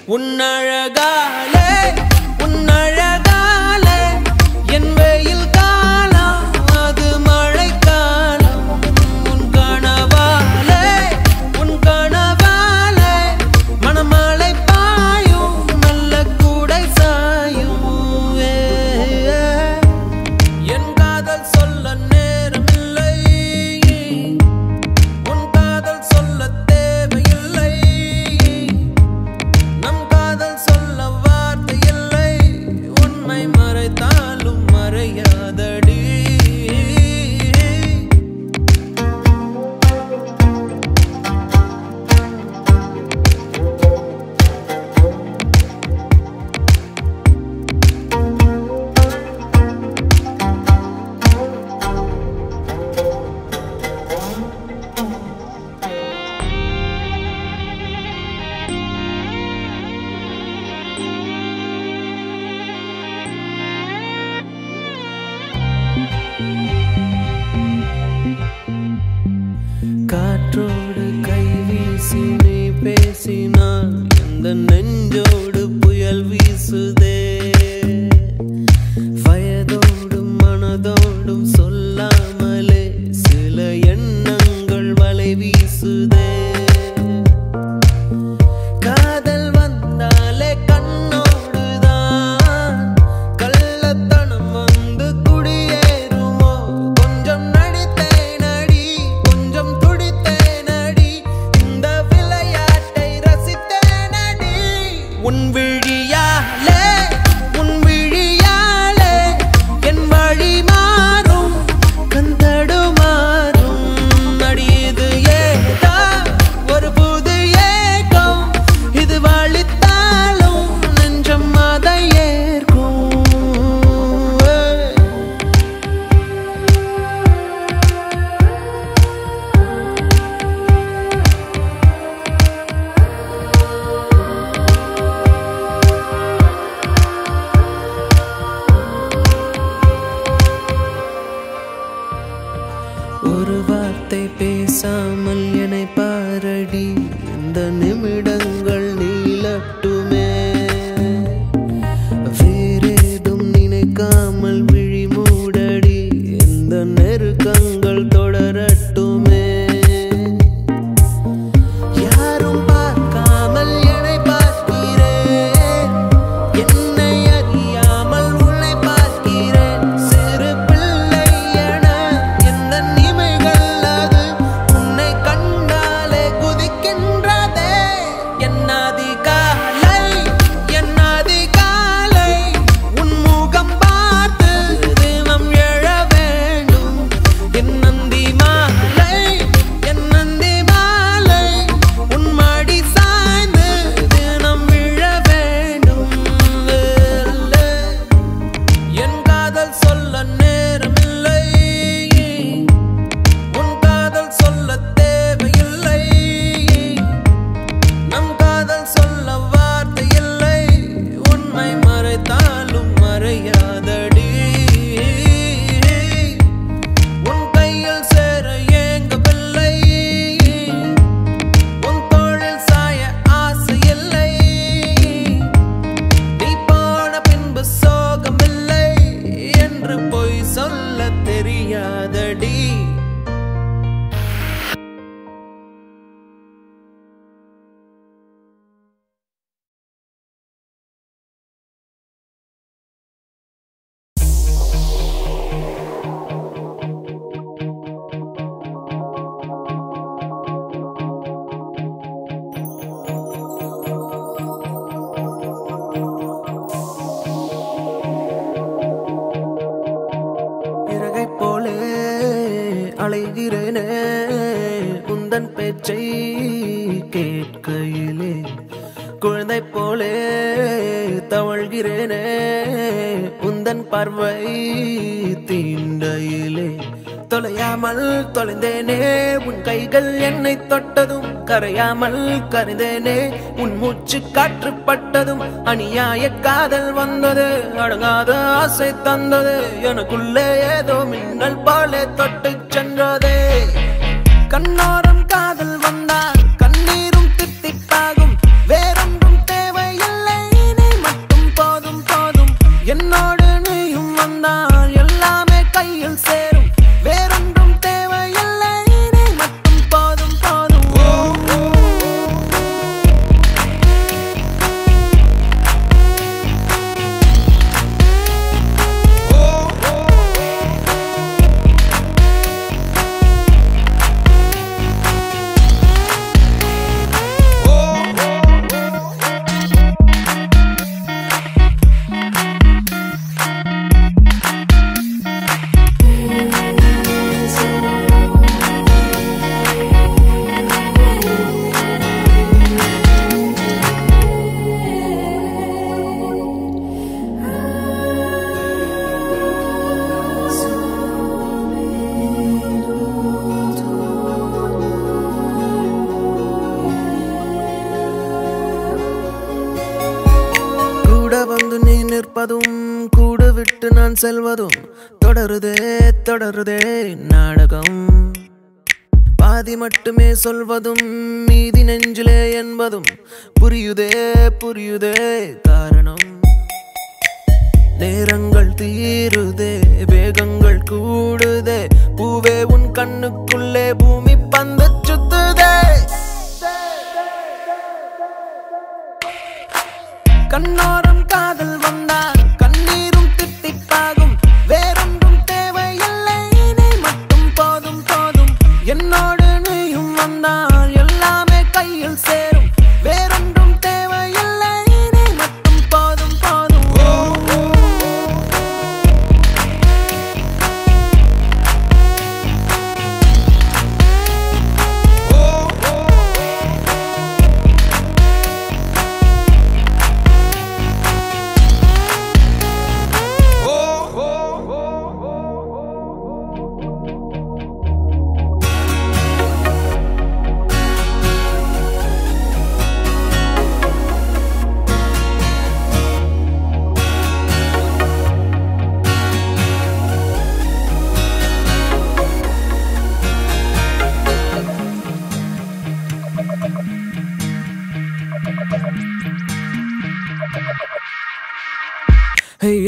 உன்னழகாலே உன்னழகாலே என் வெயில் காலம் அது மழை காலம் உன் கனவாலே மணமழை பாயும் நல்ல கூடை சாயும் என் காதல் சொல்ல நேரமில்லை உன் காதல் சொல்ல தேவையில்லை நம் காதல் சொல்ல வார்த்தை இல்லை உண்மை மறைத்தாலும் மறையாதடி காற்றோடு கை வீசி நீ பேசினால் எந்த நெஞ்சோடு புயல் வீசுதே வயதோடும் மனதோடும் சொல்லாமலே சில எண்ணங்கள் வலை வீசுதே காதல் வந்தாலே கண்ணோடுதான் கள்ளத்தனம் வந்து குடியேறுமோ கொஞ்சம் நடித்தேனடி கொஞ்சம் துடித்தேனடி இந்த விளையாட்டை ரசித்தேனடி உன் விழியாலே என் வழி மாறும் கந்தடுமாறும் நடியது ஏதா ஒரு புது ஏகம் இது வழித்தாலும் நெஞ்சம் அதை ஏற்கும் ஒரு வார்த்தை பேசாமல் என்னை பாரடி இந்த நிமிடங்கள் நீளட்டுமே வேறேதும் நினைக்காமல் விழி மூடடி இந்த நெருக்கங்கள் தொடரட்டுமே யாரும் பார்க்காமல் என்னை பார்க்கிறேன் என்னை அறியாமல் உன்னை பார்க்கிறேன் சிறு பிள்ளை என எந்த நிமைகள் அது உன்னை கண்டாலே குதிக்கின்றதே என் அதிகாலை உன் முகம் பார்த்து தினம் எழ வேண்டும் என் நந்தி மாலை உன் மடி சாய்ந்து தினம் விழ வேண்டும் என் காதல் சொல்ல நேரமில்லை உன் காதல் சொல்ல தேவையில்லை நம் காதல் சொல்ல வார்த்தை இல்லை உண்மை மறைத்தாலும் மறையாதடி உன் கையில் சேர ஏங்கவில்லை உன் தோளில் சாய ஆசை இல்லை நீ போன பின்பு சோகமில்லை என்று பொய் சொல்ல தெரியாதடி இறகை போலே அலைகிறேனே உந்தன் பேச்சை கேட்கையிலே குழந்தை போலே தவழ்கிறேனே உந்தன் பார்வை தீண்டையிலே தொலையாமல் தொலைந்தேனே உன் கைகள் என்னை தொட்டதும் கரையாமல் கரைந்தேனே உன் மூச்சு காற்று பட்டதும் அநியாய காதல் வந்தது அடங்காத ஆசை தந்தது எனக்குள்ளே ஏதோ மின்னல் போலே தொட்டு சென்றதே கண்ணோரம் காதல் வந்தால் கண்ணீரும் தித்திப்பாகும் வேறொன்றும் தேவையா பின் செல்வதும் தொடருதே தொடருதே நாடகம். பாதி மட்டுமே சொல்வதும் மீதி நெஞ்சிலே என்பதும் புரியுதே புரியுதே காரணம். நேரங்கள் தீருதே வேகங்கள் கூடுதே பூவே உன் கண்ணுக்குள்ளே பூமி பந்து சுத்துதே. கண்ணோரம் காதல் வந்தால் கண்ணீரும் தித்திப்பாகும். வேறொன்றும் தேவையில்லை நீ மட்டும் போதும் போதும். என்னோடு நீயும் வந்தால் எல்லாமே கையில் சேரும். வேறொன்றும் தேவையில்லை நீ மட்டும் போதும் போதும்.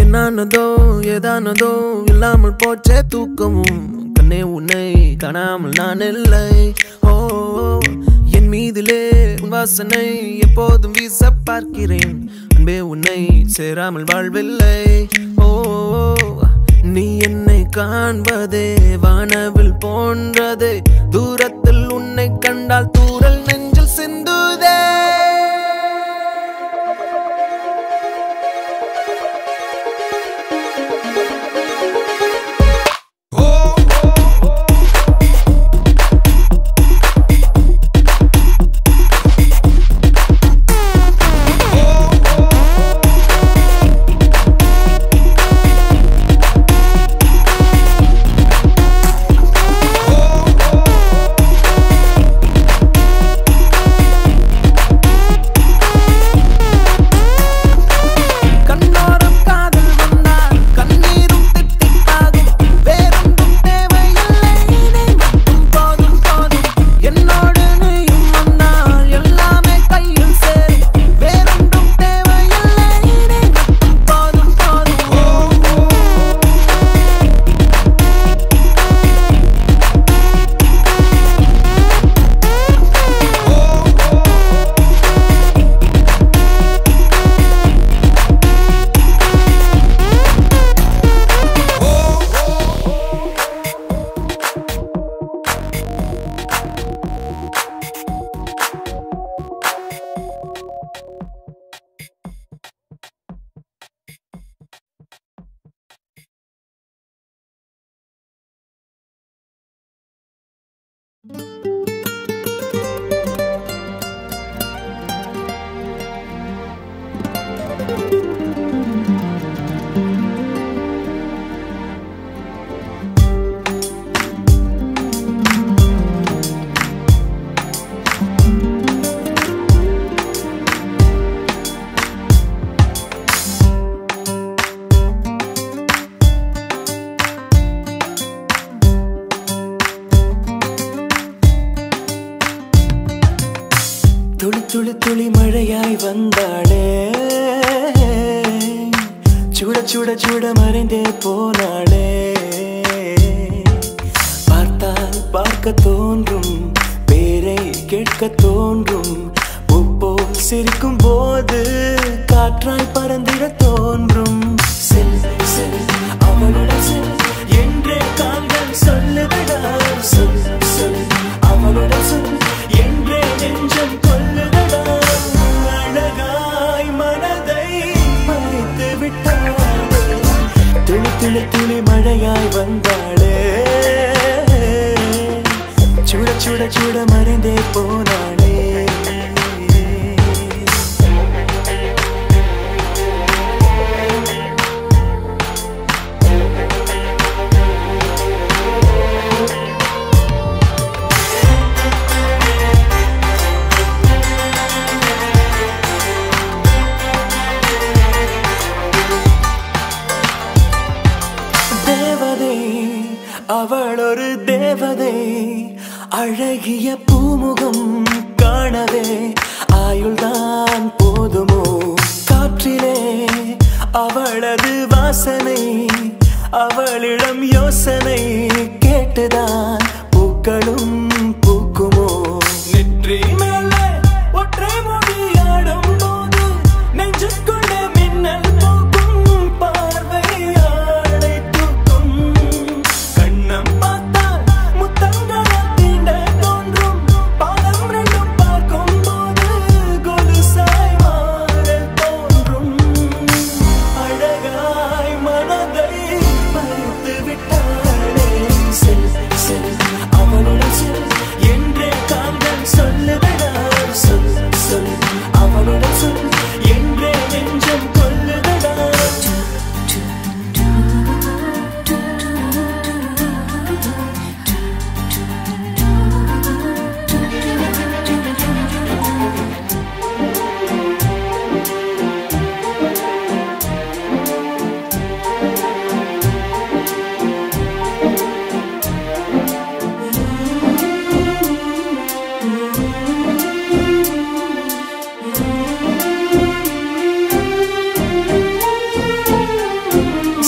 என்னானதோ ஏதானதோ இல்லாமல் போச்சே தூக்கமும். கண்ணே உன்னை காணாமல் நான் இல்லை. ஓ என் மீதிலே உன் வாசனை எப்போதும் வீச பார்க்கிறேன். அன்பே உன்னை சேராமல் வாழ்வில்லை. ஓ நீ என்னை காண்பதே வானவில் போன்றதே. தூரத்தில் உன்னை கண்டால் தூரல் நெஞ்சில் சிந்துதே. துளி துளி துளி மழையாய் வந்தாளே. சுட சுட சுட மறைந்தே போனாளே. பார்த்தால் பார்க்க தோன்றும் பேரை கேட்க தோன்றும். பூப்போல் சிரிக்கும் போது காற்றாய் பறந்திட தோன்றும். செல் செல் அவளுடன் செல் என்றே கால்கள் சொல்லுதடா. சொல் சொல் அவளுடன் சொல் என்றே நெஞ்சம் கொல்லுதடா. அழகாய் மனதை பறித்து விட்டாளே. துளி துளி துளி மழையாய் வந்தாளே. சுட சுட சுட மறைந்தே போனாளே. அவள் ஒரு தேவதை, அழகிய பூமுகம் காணவே ஆயுள்தான் போதுமோ? காற்றிலே அவளது வாசனை, அவளிடம் யோசனை கேட்டுதான் பூக்களும் பூக்குமோ? நெற்றி மேலே ஒற்றை மொழியாடும் போது நெஞ்சுக்குள்ள மின்னல் போக்கும், பார்வையாடை தூக்கும். கண்ணம் பார்த்தால் முத்தங்களை தீண்ட தோன்றும், பாதம் ரெண்டும் பார்க்கும் போது கொலுசாய் மாற தோன்றும். அழகாய் மனதை பறித்து விட்டாளே, செல் செல் அவளுடன் செல் என்றே காந்தன் சொல்லுதடா. சொல் சொல் அவளுடன் சொல் என்றே நெஞ்சம் கொல்லுதடா.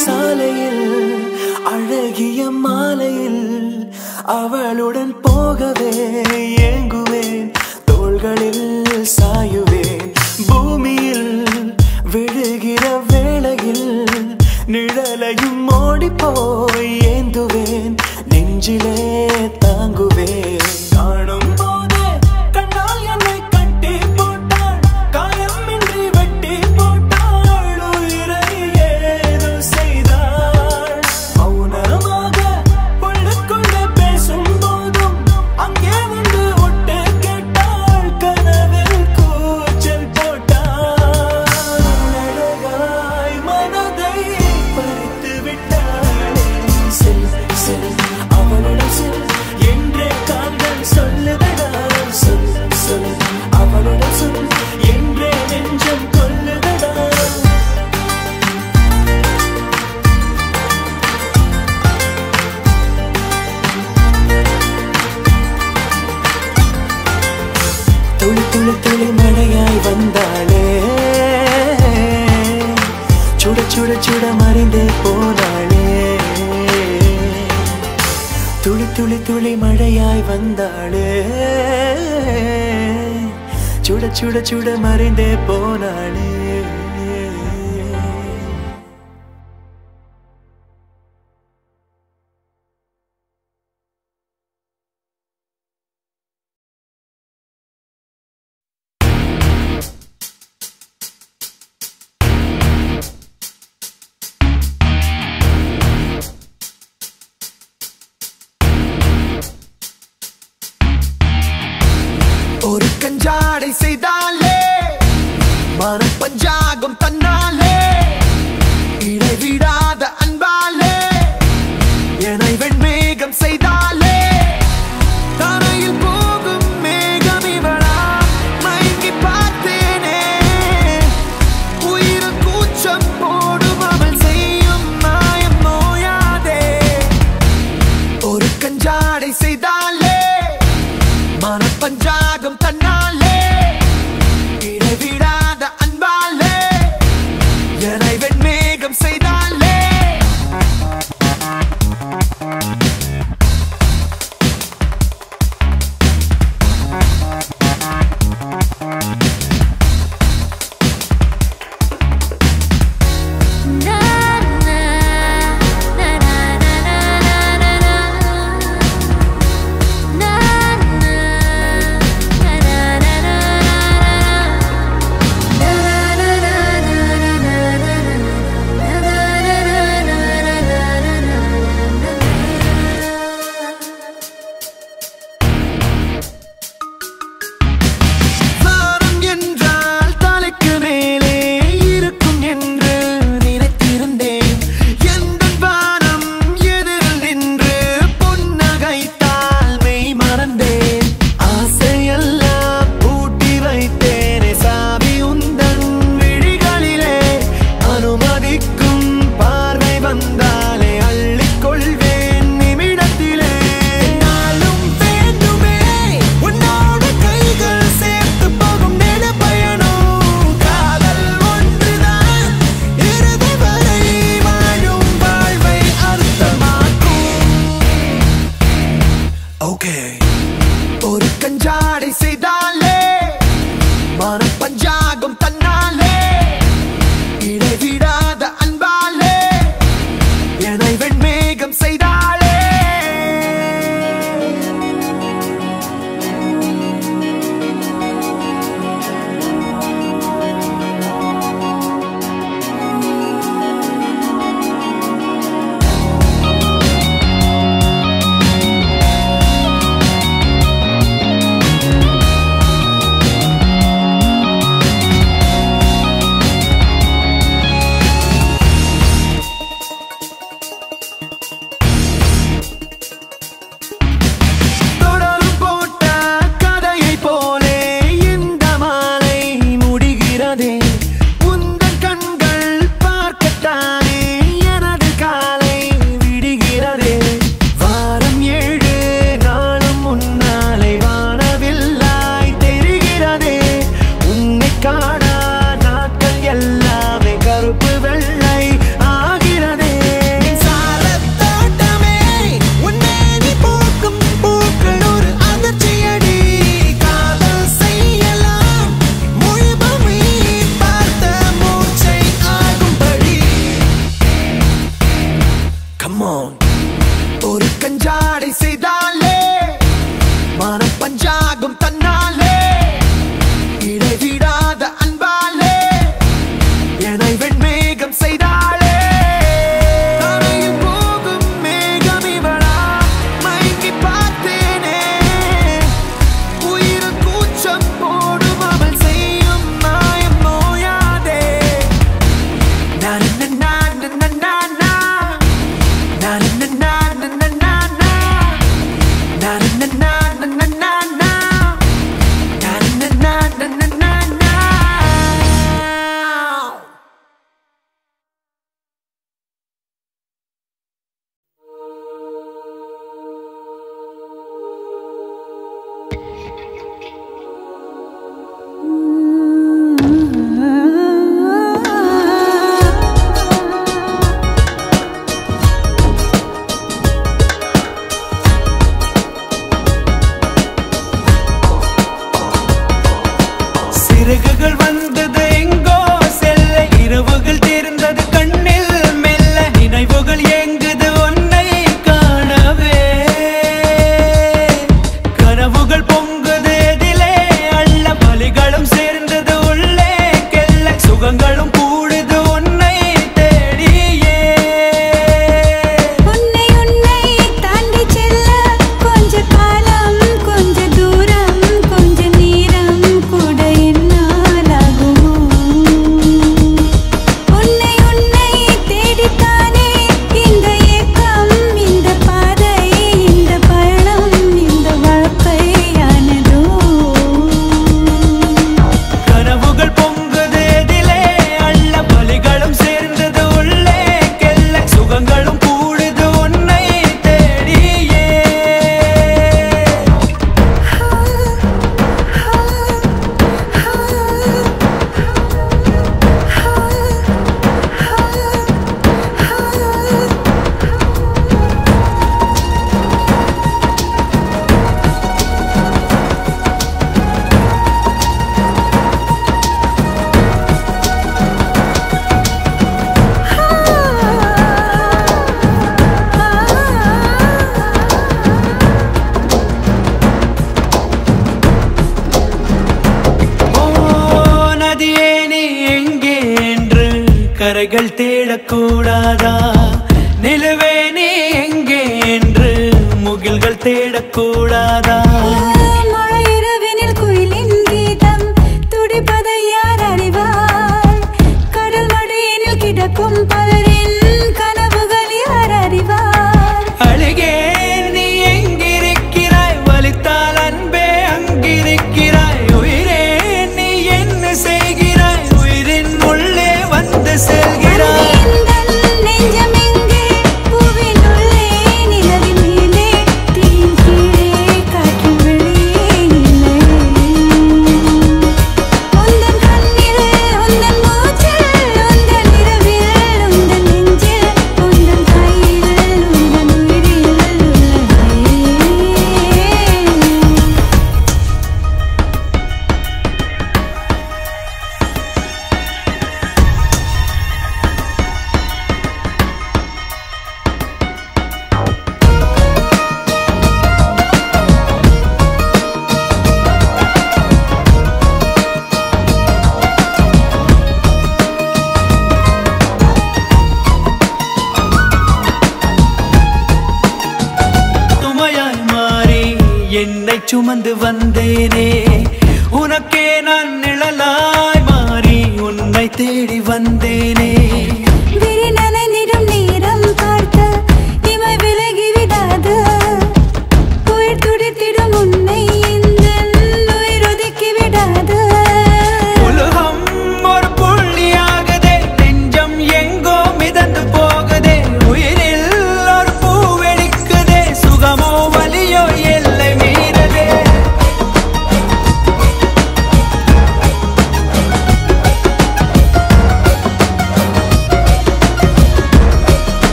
சாலையில் அழகிய மாலையில் அவளுடன் போகவே ஏங்குவேன், தோள்களில் சாயுவேன். பூமியில் விழுகிற வேளையில் நிழலையும் ஓடிப்போய் ஏந்துவேன், நெஞ்சிலே தாங்குவேன். காணும் போதே கண்ணால் என்னை கட்டி போட்டாள், காயமின்றி வெட்டி போட்டாள், உயிரை ஏதோ செய்தாள். மௌனமாக உள்ளுக்குள்ள பேசும் போதும் அங்கே வந்து ஒட்டு கேட்டாள், கனவில் கூச்சல் போட்டாள். அழகாய் மனதை பறித்து விட்டாளே, செல் செல் அவளுடன் செல் என்றே காந்தன் சொல்லுதடா. சொல் சொல் அவளுடன் சொல் என்றே நெஞ்சம் கொல்லுதடா. துளி துளி துளி மழையாய் வந்தாளே, சுட சுட சுட மறைந்தே போனாளே. துளி துளி துளி மழையாய் வந்தாளே, சுட சுட சுட மறைந்தே போனாளே. ஒரு கஞ்சாடை செய்தாலே மரப்பஞ்சாகம் தன்னாலே, இடைவிடாத அன்பாலே என்னை வெண்மேகம் செய்தாலே. தரையில் போகும் மேகம் இவளா, மயங்கி பார்த்தேனே, உயிர் கூச்சம் போடும் அவள் செய்யும் மாயம் நோயாதே. ஒரு கஞ்சாடை செய்தாலே மரப்பஞ்சாகம் தன்னாலே, come on. ஒரு கஞ்சாடை செய்தாலே மனம் பஞ்சாகும் தன்னாலே இடைவிடாத அன்பாலே என்னை வெண்மேகம் செய்தாலே தரையில் போகும் மேகம் இவளா மயங்கி பார்த்தேனே உயிர் கூச்சம் போடும் அவள் செய்யும் மாயம் நோயாதே சிறகுகள் வந்தது எங்கோ செல்ல இரவுகள் தெரிந்தது கண்ணில் மெல்ல நினைவுகள் எங்குது உன்னை காணவே கனவுகள் பொங்குது எதிலே அள்ள வலிகளும் சேர்ந்தது உள்ளே கெல்ல சுகங்களும் கூடுது உன்னை தேடியே உன்னை தாண்டி செல்ல கொஞ்ச காலம் கொஞ்ச தூரம் கொஞ்ச நேரம் கூட என்னாலாகுமோ உன்னை தேடித்தானே இந்த ஏக்கம் இந்த பாதை இந்த பயணம் இந்த வாழ்க்கையானதோ கனவுகள் பொங்குது எதிலே அள்ள வலிகளும் சேர்ந்தது உள்ளே கெல்ல சுகங்களும் கூடுது உன்னை தேடியே ஓ நதியே நீ எங்கே என்று கரைகள் தேடக்கூடாதா நிலவே நீ எங்கே என்று முகில்கள் தேடக்கூடாதா மழை இரவினில் குயிலின் கீதம் துடிப்பதை யார் அறிவார் கடல் மடியினில் கிடக்கும் பலரின் கனவுகள் யார் அறிவார் அழகே நீ எங்கிருக்கிறாய் வலித்தால் அன்பே அங்கிருக்கிறாய் உயிரே நீ என்ன செய்கிறாய் உயிரின் உள்ளே வந்து செல்கிறாய் நெஞ்சம் எங்கே பூவின் உள்ளே நிலவின் மேலே தீயின் கீழே காற்றின் வெளியே இல்லை உந்தன் கண்ணில் உந்தன் மூச்சில் உந்தன் இரவில் உந்தன் நெஞ்சில் உந்தன் கையில் உந்தன் உயிரில் உள்ளதே துமையாய் மாறி என்னை சுமந்து வந்தேனே உனக்கே நான் நிழலாய் மாறி உன்னை தேடி வந்தேனே விரி நனைந்திடும் நேரம் பார்த்து இமை விலகி விடாது உயிர் துடித்திடும் உன்னை எந்தன் உயிர் ஒதுக்கி விடாது உலகம் ஒரு புள்ளியாகுதே நெஞ்சம் எங்கோ மிதந்து போகுதே உயிரில் ஒரு பூ வெடிக்குதே சுகமோ வலியோ எல்லை மீறதே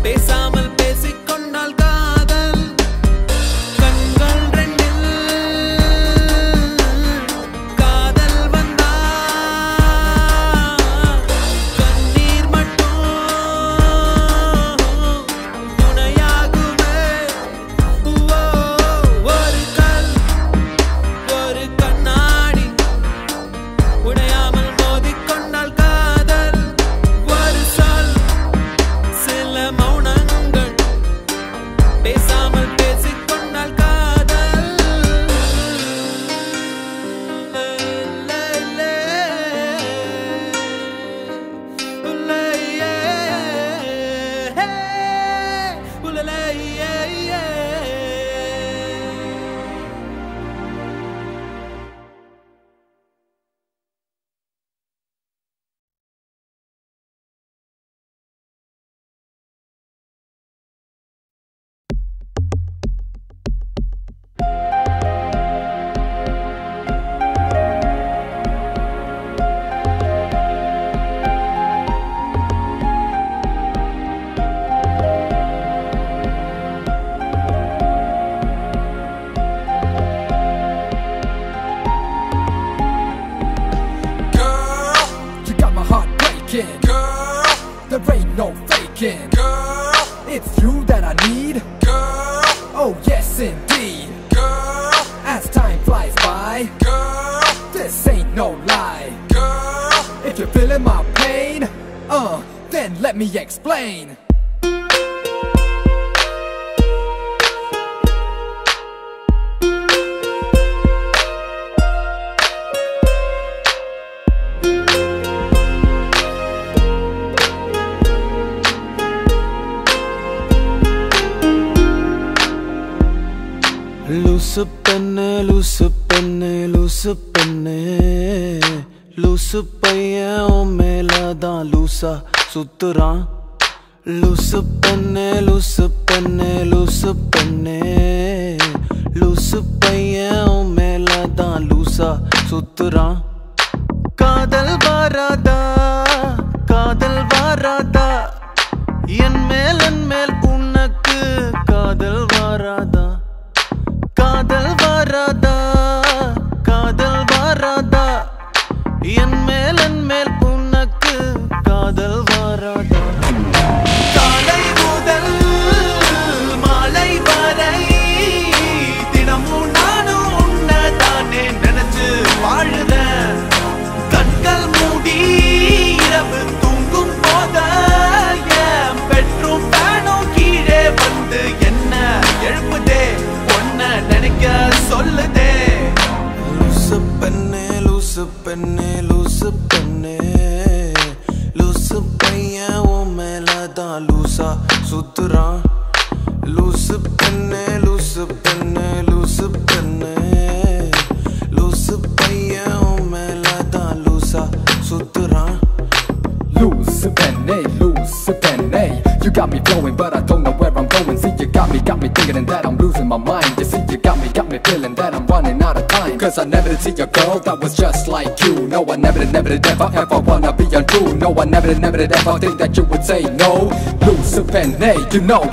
பேசாமல் பேசிக்கொண்டால் காதல் கண்கள் ரெண்டில் காதல் வந்தா கண்ணீர் மட்டும் துணையாகுமே ஒரு கல் ஒரு கண்ணாடி உடையாமல் மோதிக்கொண்டால் காதல் ஒரு சொல் சில மௌனங்கள் பேசாமல் பேசிக்கொண்டால் காதல் Girl, there ain't no faking. Girl, it's you that I need. Girl, oh yes indeed. Girl, as time flies by. Girl, this ain't no lie. Girl, if you're feeling my pain, then let me explain. லூசு பெண்ணே லூசு பெண்ணே லூசு பெண்ணே லூசு பையன் உன் மேலதான் லூசா சுத்துறான் லூசு பெண்ணே லூசு பெண்ணே லூசு பெண்ணே லூசு பையன் உன் மேலதான் லூசா சுத்துறான் காதல் வாராதா காதல் வாராதா என் மேல் உனக்கு காதல் வாராதா காதல் வாராதா காதல் வாராதா என் மேல் உனக்கு காதல் வாராதா காலை முதல் மாலை வரை தினமும் நானும் உன்னதானே நினைச்சு வாழுறேன் கண்கள் மூடி இரவு தூங்கும் போத என் பெட்ரூம் ஃபேனும் கீழே வந்து என்ன எழுப்புதே நினைக்க சொல்லுதே லூசு பெண்ணே லூசு பெண்ணே லூசு பெண்ணே லூசு பையன் உன் மேலதான் லூசா சுத்துறான் லூசு பெண்ணே லூசு பெண்ணே லூசு பெண்ணே லூசு பையன் உன் மேலதான் லூசா சுத்துறான் Loose penny, you got me flowing, but I don't know where I'm going. See, you got me thinking that I'm losing my mind. You see, you got me feeling that I'm running out of time. Cause I never did see a girl that was just like you. No, I never did ever wanna be untrue. No, I never did ever think that you would say no. Loose penny, you know.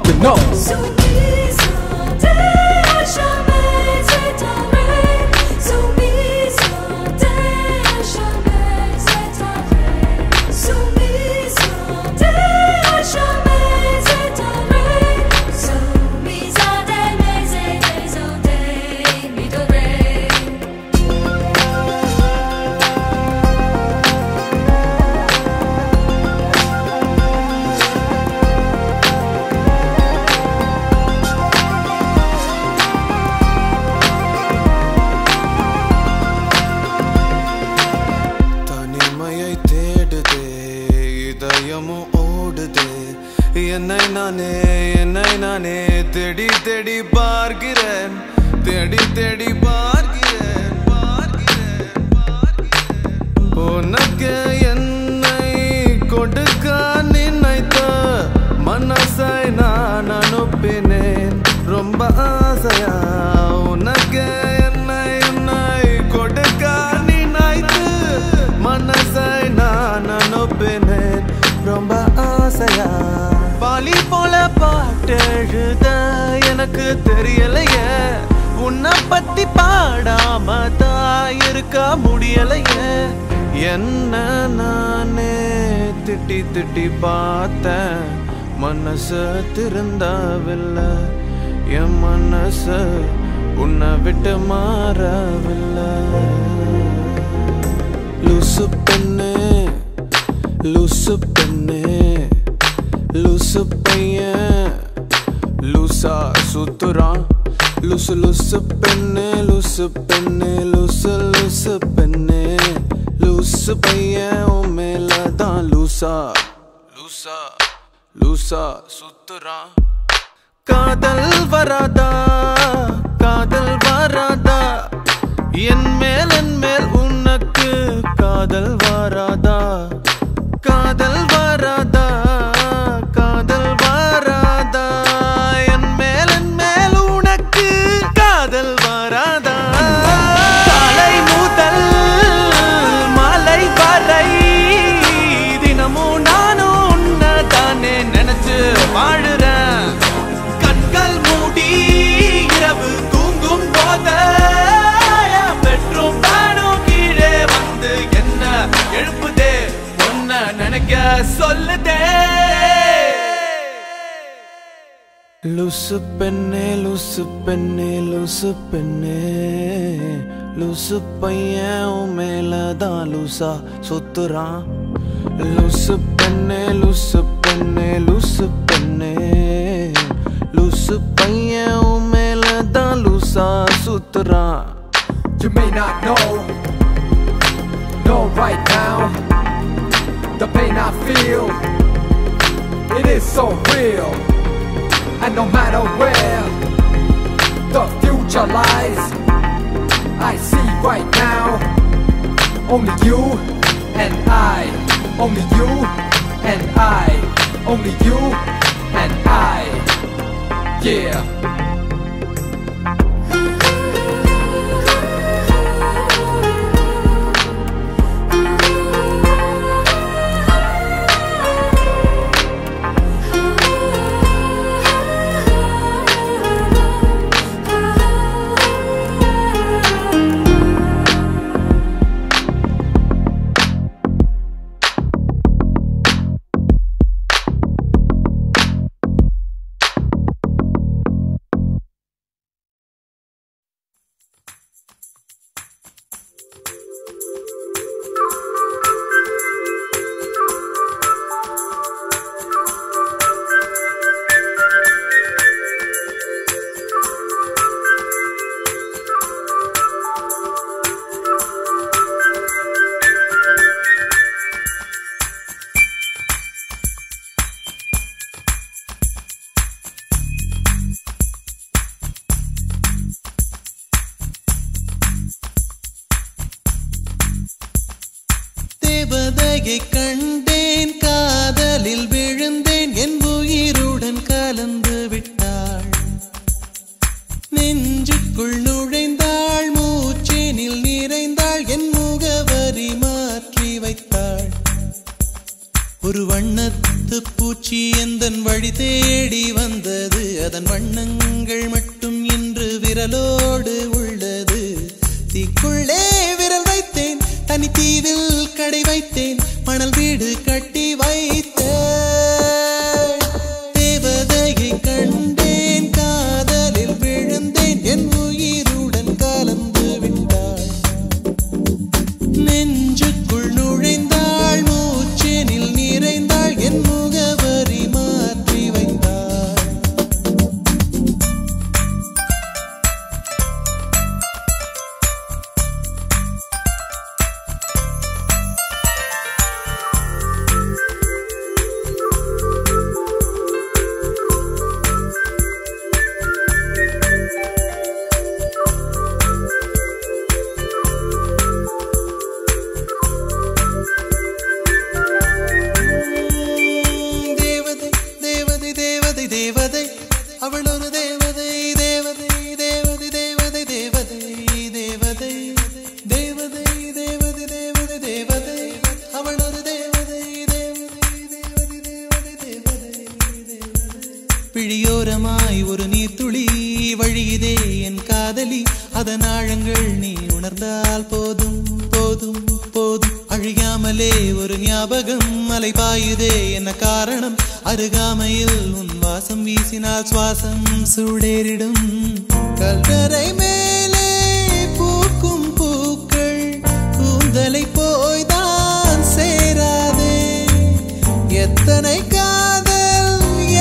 என்னை நானே தேடி தேடி பார்க்கிறேன் உனக்கு என்னை கொடுக்க நினைத்த மனசை நான் அனுப்பினேன் ரொம்ப ஆசையா உனக்கு என்னை கொடுக்க நினைத்து மனசை நான் அனுப்பினேன் ரொம்ப ஆசையா வாலி போல பாட்டெழுத எனக்கு தெரியலையே உன்னை பத்தி பாடாம தான் இருக்க முடியலையே என்ன நானே திட்டி திட்டி பார்த்தேன் மனச திருந்தவில்லை என் மனச உன்னை விட்டு மாறவில்லை லூசு பெண்ணே லூசு பெண்ணே லூசு பையன் லூசா சுத்துறான் லூசு லூசு பெண்ணே லூசு பெண்ணே லூசு லூசு பெண்ணே லூசு பையன் உன் மேலதான் லூசா லூசா லூசா சுத்துறான் காதல் வராதா காதல் வராதா என் மேல் உனக்கு காதல் வராதா காதல் வராதா காதல் வராதா என் மேல் உனக்கு காதல் வராதா காலை முதல் மாலை வரை தினமும் நானும் உன்னை தானே நினைச்சு வாழுறேன் கண்கள் மூடி இரவு தூங்கும் போத பெட்ரூம் தானும் கீழே வந்து என்ன எழுப்புதே ஒன்ன நினைக்க சொல்லுதே லூசு பெண்ணே லூசு பெண்ணே லூசு பெண்ணே லூசு பையன் உன் மேலதான் லூசா சுத்துறான் லூசு பெண்ணே லூசு பெண்ணே லூசு பெண்ணே லூசு பையன் உன் மேலதான் லூசா சுத்துறான் You may not know right now the pain I feel, it is so real. And no matter where the future lies, I see right now only you and I, only you and I, only you and I, yeah. தேவதையை கண்டேன் காதலில் விழுந்தேன் என் உயிருடன் கலந்து விட்டாள் நெஞ்சுக்குள் நுழைந்தாள் மூச்சேனில் நிறைந்தாள் என் முகவரி மாற்றி வைத்தாள் ஒரு வண்ணத்து பூச்சி எந்தன் வழி தேடி வந்தது அதன் வண்ணங்கள் மட்டும் இன்று விரலோடு உள்ளது தீக்குள்ளே விரல் வைத்தேன் தனி தீவில் கடை வைத்தேன் மணல் வீடு கட்டி வைத்தேன் தேவதையை கண்டேன் காதலில் விழுந்தேன் என் உயிருடன் கலந்து விட்டாள் நெஞ்சுக்குள் நுழைந்தாள் மூச்சேனில் நிறைந்தாள் என் முகவரி மாற்றி வைத்தாள் தேவதை அவள் ஒரு தேவதை தேவதை தேவதை தேவதை தேவதை தேவதை தேவதை தேவதை தேவதை தேவதை அவள் ஒரு தேவதை தேவதை தேவதை தேவதை தேவதை விழியோரமாய் ஒரு நீர்த்துளி வழியுதே என் காதலி, அதன் ஆழங்கள் நீ உணர்ந்தால் போதும் போதும் போதும். அழியாமலே ஒரு ஞாபகம் அலை பாயுதே என்ன காரணம், அருகாமையில் உன் வாசம் வீசினால் சுவாசம் சூடேறிடும். கல்லறை மேலே பூக்கும் பூக்கள் கூந்தலை போய்தான் சேராதே. எத்தனை காதல்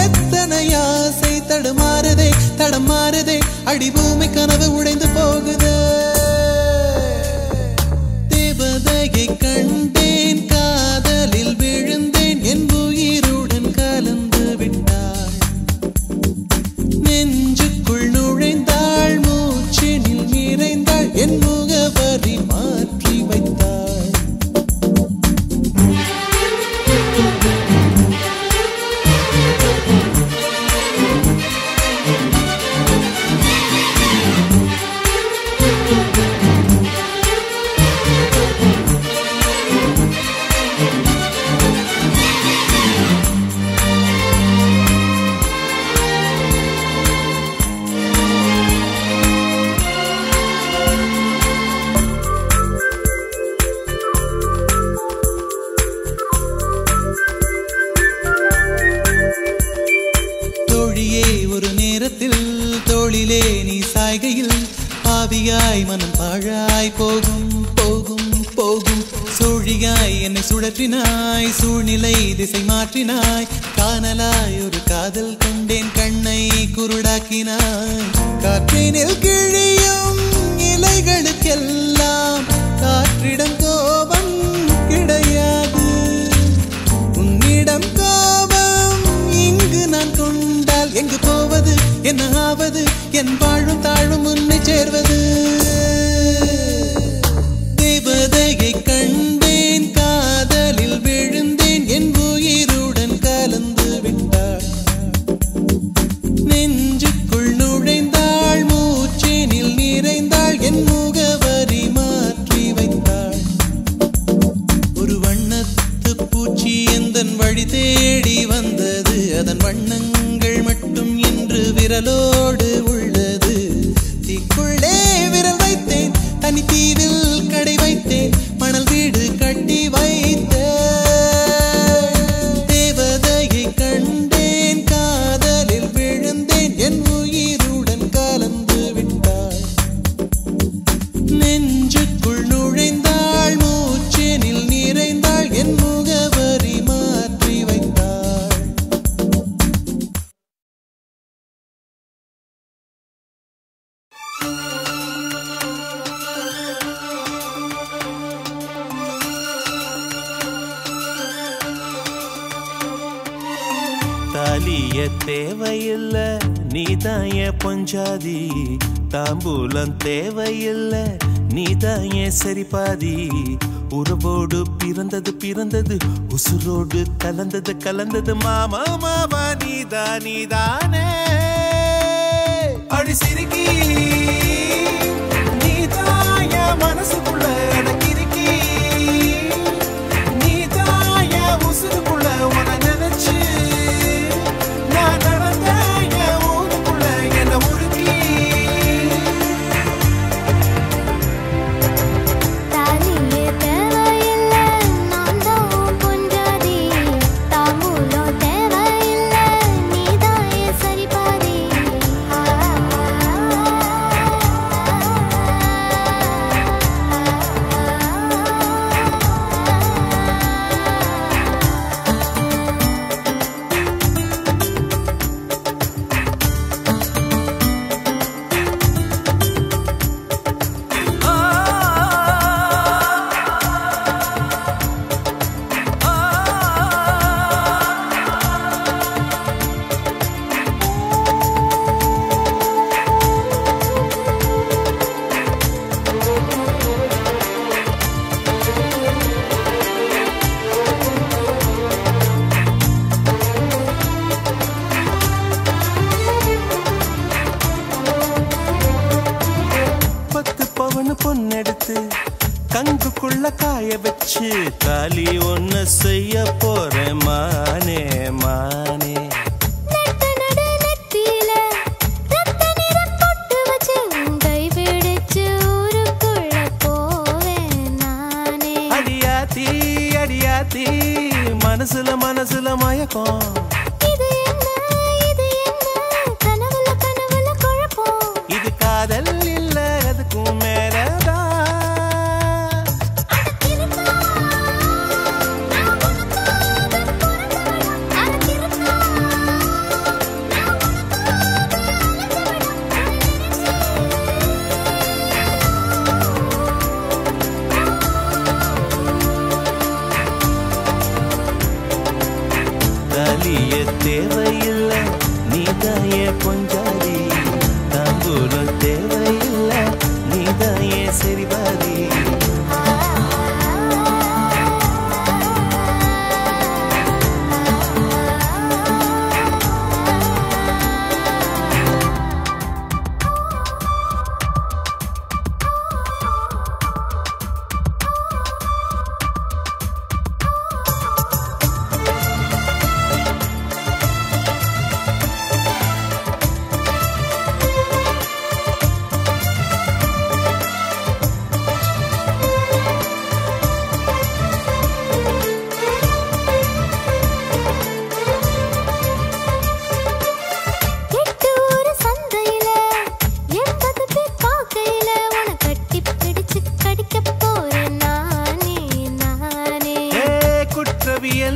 எத்தனை ஆசை தடுமாறுதே தடமாறுதே, அடிபூமி கனவு உடைந்து போகுதே. தேவதையை கண்டேன் காதலில் விழுந்தேன், என் உயிருடன் கலந்து விட்டாள். நெஞ்சுக்குள் நுழைந்தாள், மூச்சினில் நிறைந்தாள், என் முகவரி மாற்றி வைத்தாள். தோளிலே நீ சாய்கையில் பாவியாய் மனம் பாழாய் போகும் போகும் போகும். சோழியாய் என்னை சுழற்றினாய், சூழ்நிலை திசை மாற்றினாய். காணலாய் ஒரு காதல் கொண்டேன், கண்ணை குருடாக்கினாய். காற்றினில் கிழியும் இலைகளுக்கெல்லாம் காற்றிடம் கோபம் கிடையாது. உன்னிடம் கோபம் இங்கு நான் கொண்டால் எங்கு போவது, என்ன ஆவது, என் வாழும் தாழும் உன்னை சேர்வது. தேவதையை கண்டேன் காதலில் விழுந்தேன், என் உயிருடன் கலந்து விட்டாள். நெஞ்சுக்குள் நுழைந்தாள், மூச்சினில் நிறைந்தாள், என் முகவரி மாற்றி வைத்தாள். ஒரு வண்ணத்து பூச்சி எந்தன் வழி தேடி வந்தது, அதன் வண்ணங்கள் மட்டும் இன்று விரலோடு உள்ளது. தீக்குள்ளே விரல் வைத்தேன், தனி தீவில் கடை வைத்தேன், மணல் வீடு கட்டி வைத்தேன். தேவதையை கண்டேன் காதலில் விழுந்தேன், என் உயிருடன் கலந்து விட்டாள். நெஞ்சுக்குள் நுழைந்தாள், மூச்சினில் நிறைந்தாள், என் முகவரி மாற்றி வைத்தாள். தாலிய தேவையில்ல, நீதாய பொஞ்சாதி. தாம்பூலம் தேவையில்ல, நீதாய சரிபாதி. உறவோடு பிறந்தது பிறந்தது, உசுரோடு கலந்தது கலந்தது. மாமா மாமா நீதா நீதானே அடி சிரிக்கி, நீதாய மனசுக்குள்ள கிறுக்கி, நீதாய உசுருக்குள்ள உன நினைச்சு நான் நடந்த ஊருக்குள்ள என்ன முறுக்கி. தாலியே தேவையில்லை, நான் தான் பொஞ்சாதி. தாம்பூலம் தேவையில்லை, நீதாய சரிபாதி. மயக்கம். இது என்ன கனவுல குழப்பம். இது காதல் இல்ல அதுக்கும் மேலதான். தாலிய தேவையில்ல நீதாயே பொஞ்சாதி, தாம்பூலம் தேவையில்ல நீதாயே சரிபாதி.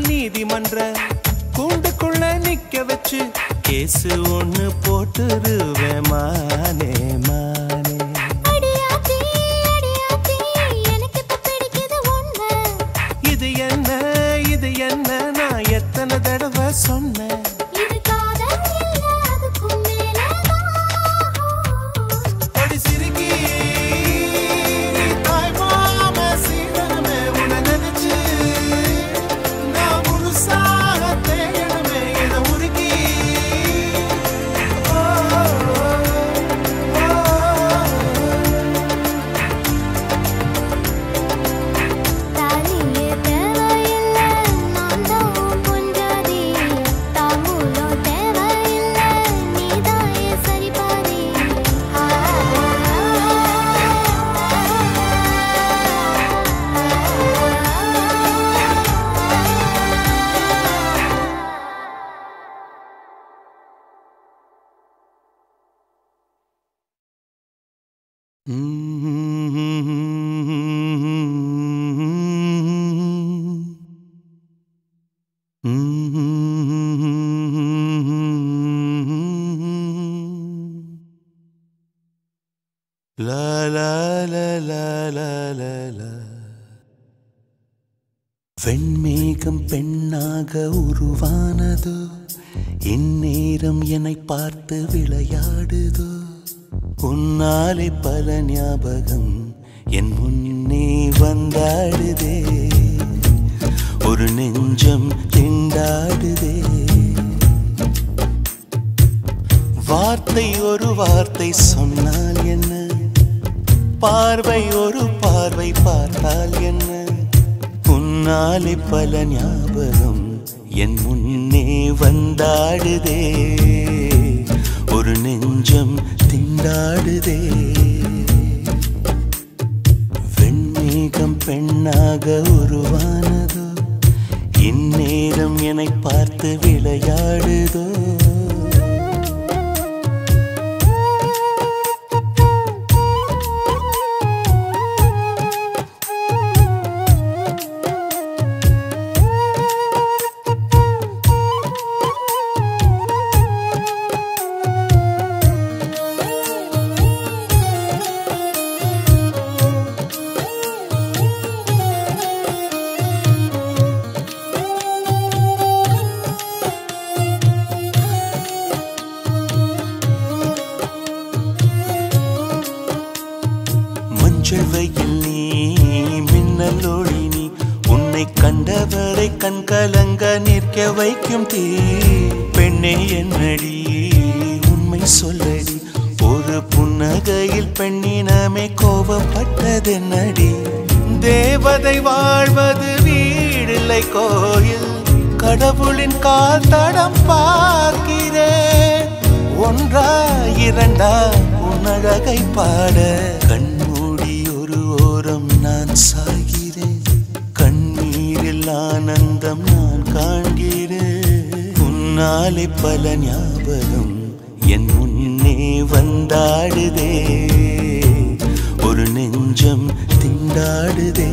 நீதிமன்ற கூண்டுக்குள்ள நிக்க வச்சு கேசு ஒண்ணு போட்டுருவேன் மானே மானே. இது என்ன நான் எத்தனை தடவை சொன்னேன். La la la la la la la. வெண்மேகம் பெண்ணாக உருவானதோ, இந்நேரம் என்னை பார்த்து விளையாடுதோ. உன்னாலே பல ஞாபகம் என் முன்னே வந்தாடுதே, ஒரு நெஞ்சம் திண்டாடுதே. வார்த்தை ஒரு வார்த்தை சொன்னால் என்ன, பார்வை ஒரு பார்வை பார்த்தால் என்ன. உன்னாலே பல ஞாபகம் என் முன்னே வந்தாடுதே, ஒரு நெஞ்சம் திண்டாடுதே. வெண்மேகம் பெண்ணாக உருவானதோ, இந்நேரம் என்னை பார்த்து விளையாடுதோ. செவ்வையில் நீ மின்னல் ஒளி நீ, உன்னை கண்டவரை கண் கலங்க நிற்க வைக்கும் தீ. பெண்ணே என்னடி உண்மை சொல்லடி, ஒரு புன்னகையில் பெண்ணினமே கோபப்பட்டதென்னடி. தேவதை வாழ்வது வீடில்லை கோயில், கடவுளின் கால் தடம் பார்க்கிறேன். ஒன்றா இரண்டா உன்னழகை பாட, கண்மூடி ஒரு ஓரம் நான் சாகிறேன். கண்ணீரில் ஆனந்தம் நான் காண்கிறேன். உன்னாலே பல ஞாபகம் என் முன்னே வந்தாடுதே, ஒரு நெஞ்சம் திண்டாடுதே.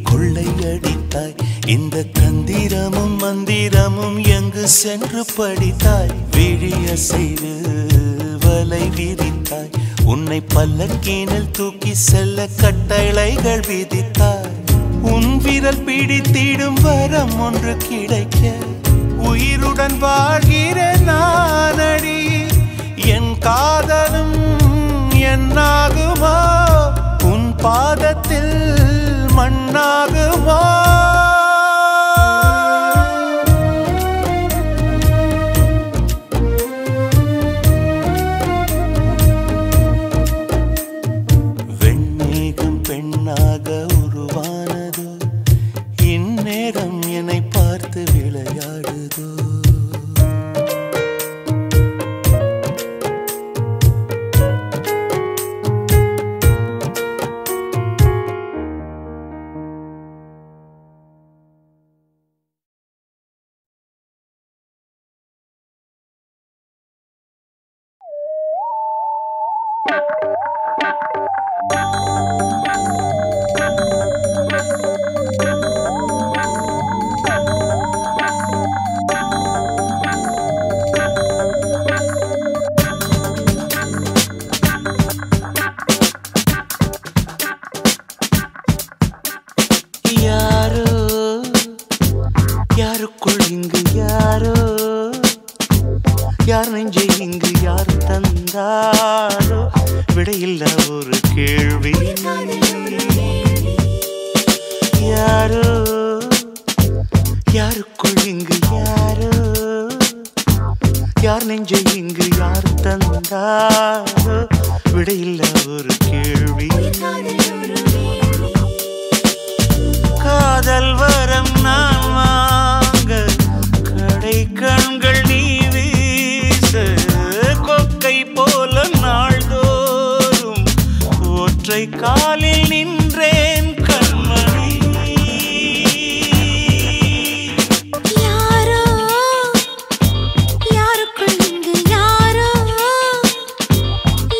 கொள்ளையடித்தாய், இந்த தந்திரமும் மந்திரமும் எங்கு சென்று படித்தாய். விழிய செய்து வலை விதித்தாய், உன்னை பல்லக்கீனில் தூக்கி செல்ல கட்டளைகள் விதித்தாய். உன் விரல் பிடித்திடும் வரம் ஒன்று கிடைக்க உயிருடன் வாழ்கிற நானடி. என் காதலும் என்னாகுமா, உன் பாதத்தில் மண்ணாகுமா. வெண்மேகம் பெண்ணாக உருவானதோ, இந்நேரம் என்னை பார்த்து விளையாடுதோ. யாருக்குள் இங்கு யாரோ, யார் நெஞ்சை இங்கு யார் தந்தாரோ, விடையில்ல ஒரு கேள்வி. யாரோ யாருக்குள் இங்கு யாரோ, யார் நெஞ்சை இங்கு யார் தந்தாரோ, விடையில்ல ஒரு கேள்வி. காதல் வரம் நான் வாங்க கடை கண்கள் நீ வீச, கொக்கை போல நாள்தோறும் ஒற்றை காலில் நின்றேன் கண்மணி. யாரோ யாருக்குள் இங்கு யாரோ,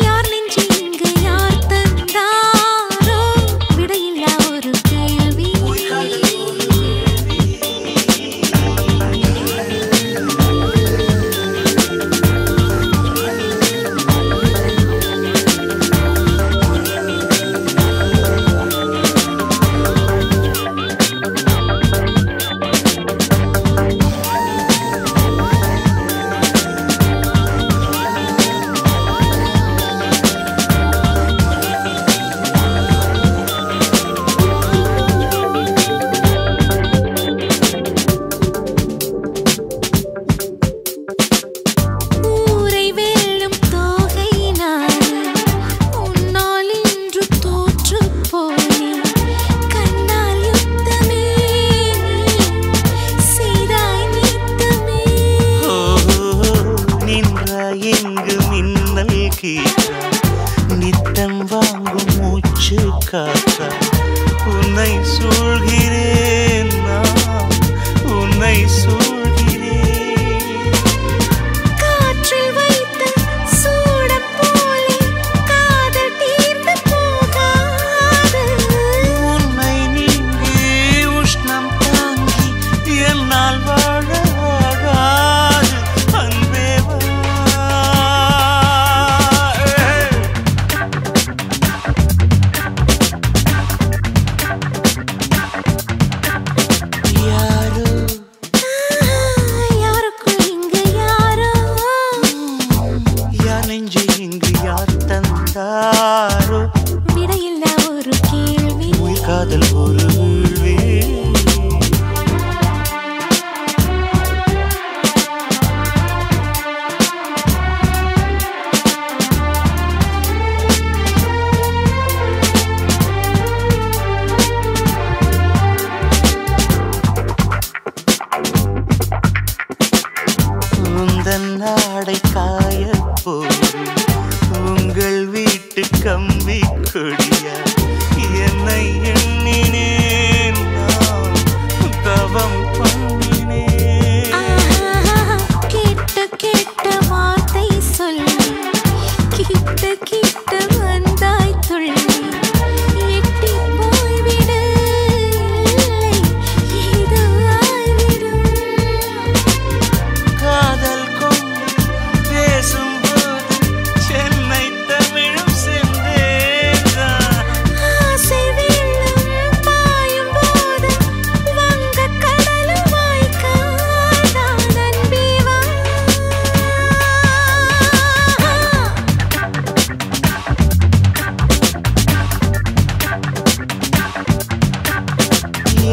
யார் நெஞ்சு இங்கு யார் தந்தாரோ, விடையில்லா ஒரு கேள்வி. நித்தம் வாங்கும் மூச்சு காற்றா, உன்னை சூழ்கிறேன் நான், உன்னை சூழ்கிறேன். காற்றில் வைத்த சூடம் போலே காதல் தீர்ந்து போகாது, உன்னை நீங்கி உஷ்ணம் தாங்கி என்னால் வாழ ஆகாது. அன்பே வா ஆடை காய போடும் உங்கள் வீட்டு கம்பி கொடியா என்னை எண்ணினேன் நான் தவம் பண்ணினேன். கேட்ட கேட்ட வார்த்தை சொல்லி கிட்ட கிட்ட வந்தாய் துள்ளி எட்டி போய்விடு இது ஆய்விடும். காதல் கொண்டு பேசும்போது சென்னை தமிழும் சென்றேன். ஆசை வெள்ளம் பாயும் போது வங்க கடலும் வாய்க்காதான் அன்பே வா.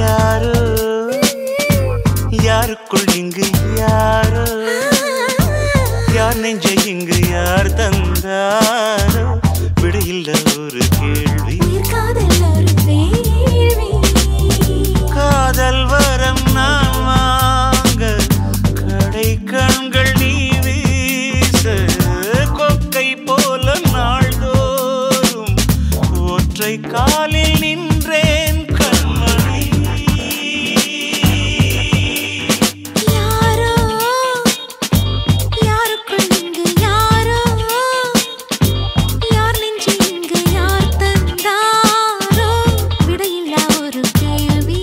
யாரோ யாருக்குள் இங்கு யாரோ யார் நெஞ்சை இங்கு யார் தந்தாரோ விடையில்ல ஒரு கேள்வி. காதல் ஒரு வேள்வி காதல் வரம் நான் வாங்க கடை கண்கள் நீ வீச கொக்கை போல நாள்தோறும் ஒற்றை காலில் நின்றேன் கண்மணி. யாரோ யாருக்குள் இங்கு யாரோ யார் நெஞ்சு இங்கு யார் தந்தாரோ விடையில்லா ஒரு கேள்வி.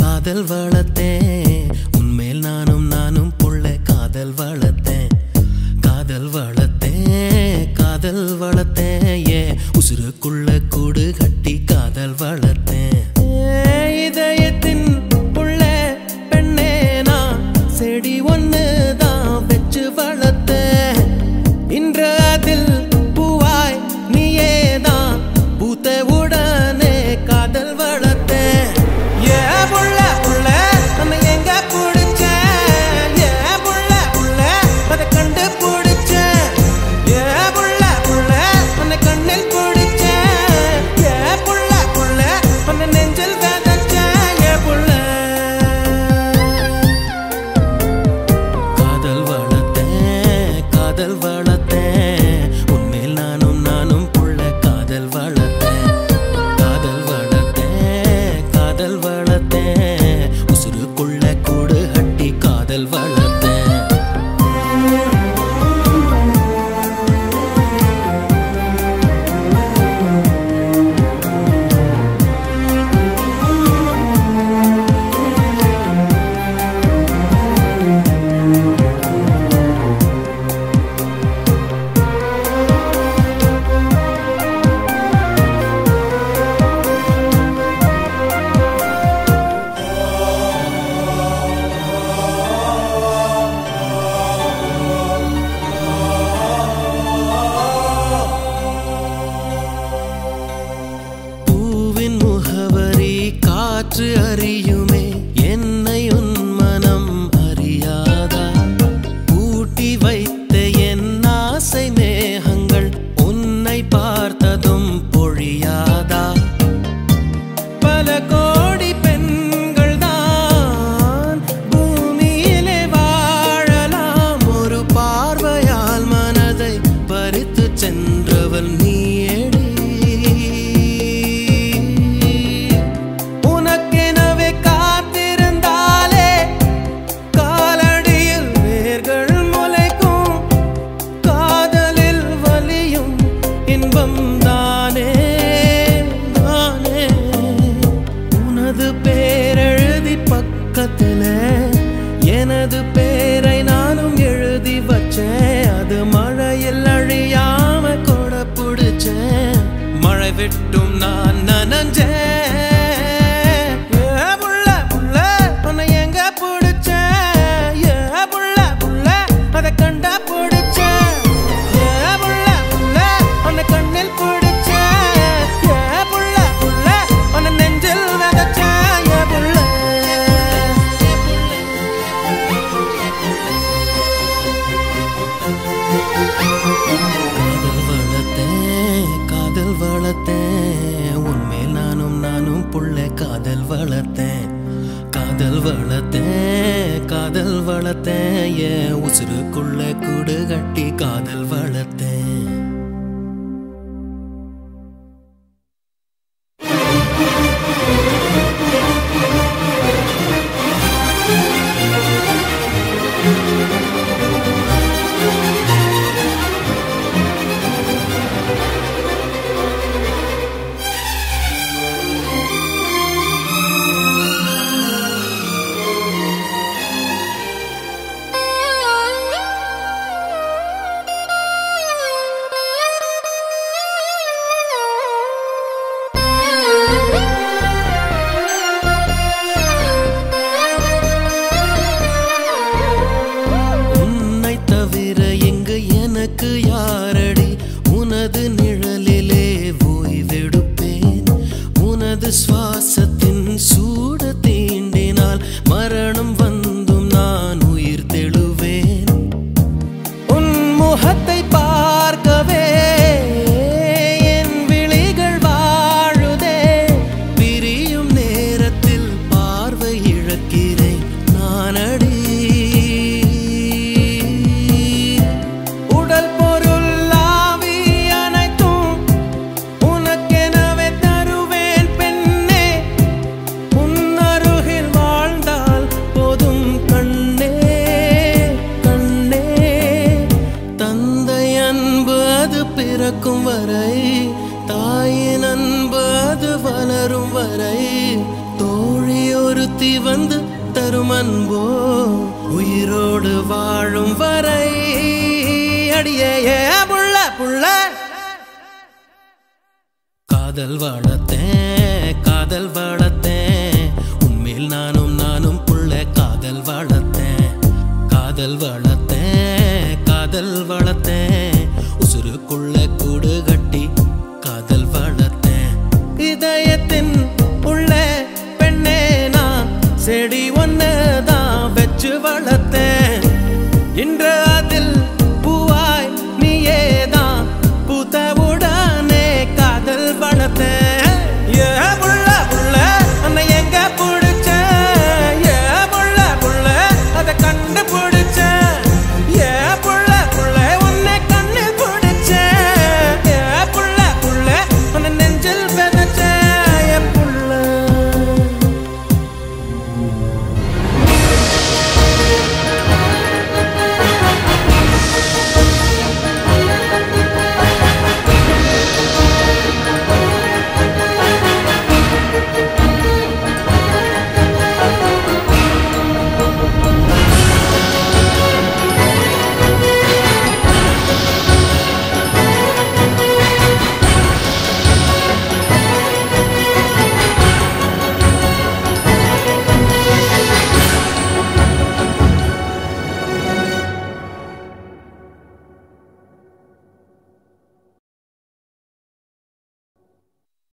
காதல் வளர்த்தேன் உன்மேல் நானும் புள்ள காதல் வளர்த்தேன் காதல் வளர்த்தேன் ஏ உசுருக்குள்ள கூடு கட்டி காதல் வளர்த்தேன். இதயத்தின் புள்ள பெண்ணே நான் செடி ஒன்று தான் வச்சு வளர்த்தேன். இன்று அதில் பூவாய் நீயே தான் பூத்த உடனே காதல் வளர்த்தேன். ஏ புள்ள புள்ள நம்ம எங்க பிடிச்சேன், ஏ புள்ள புள்ள அதை கண்டு பிடிச்சேன், ஏ புள்ள புள்ள உன்னை கண்ணில் பிடிச்சேன், ஏ புள்ள புள்ள உன்னை நெஞ்சில் விதைச்சேன், ஏ புள்ள. காதல் வளர்த்தேன் உன்மேல் நானும் புள்ள காதல் வளர்த்தேன். காதல் வளர்த்தேன் உசுருக்குள்ள கூடு கட்டி காதல் வளர்த்தேன். பூவின் முகவரி காற்று அறியுமே என்னை உன் மனம் அறியாதா, பூட்டி வைத்த என் ஆசை மேகங்கள் உன்னை பார்த்ததும் பொழியாதா. பல கோடி பெண்கள் தான் பூமியிலே வாழலாம், ஒரு பார்வையால் மனதை பறித்து சென்றவள் நீயேடி. உனக்கெனவே நாளும் நான் நனஞ்சேன் புள்ள புள்ள உன்னை எங்க பிடிச்சேன் புள்ள புள்ள அதை கண்டா பிடிச்சேன் புள்ள புள்ள உன்னை கண்ணில் பிடிச்சேன் புள்ள புள்ள உன்னை நெஞ்சில் விதைச்சேன் புள்ள காதல் வளர்த்தேன் உன்மேல் நானும் புள்ள காதல் வளர்த்தேன் காதல் வளர்த்தேன் என் உசுருக்குள்ள கூடு கட்டி காதல் வளர்த்தேன் யாரடி உனது நிழலிலே ஓய்வெடுப்பேன் உனது சுவாசத்தின் சூட தீண்டினால் மரணம் வந்தும் நான் உயிர் தெழுவேன் உன் முகத்தை பார்க்கவே என் விழிகள் வாழுதே பிரியும் நேரத்தில் பார்வை இழக்கிறேன் நானடி பிறக்கும் வரை தாயின் அன்பு அது வளரும் வரை தோழி ஒருத்தி வந்து தரும் அன்போ உயிரோடு வாழும் வரை அடியே புள்ள புள்ள காதல் வளர்த்தேன் உன்மேல் நானும் புள்ள காதல் வளர்த்தேன் உசுருக்குள்ள கூடுக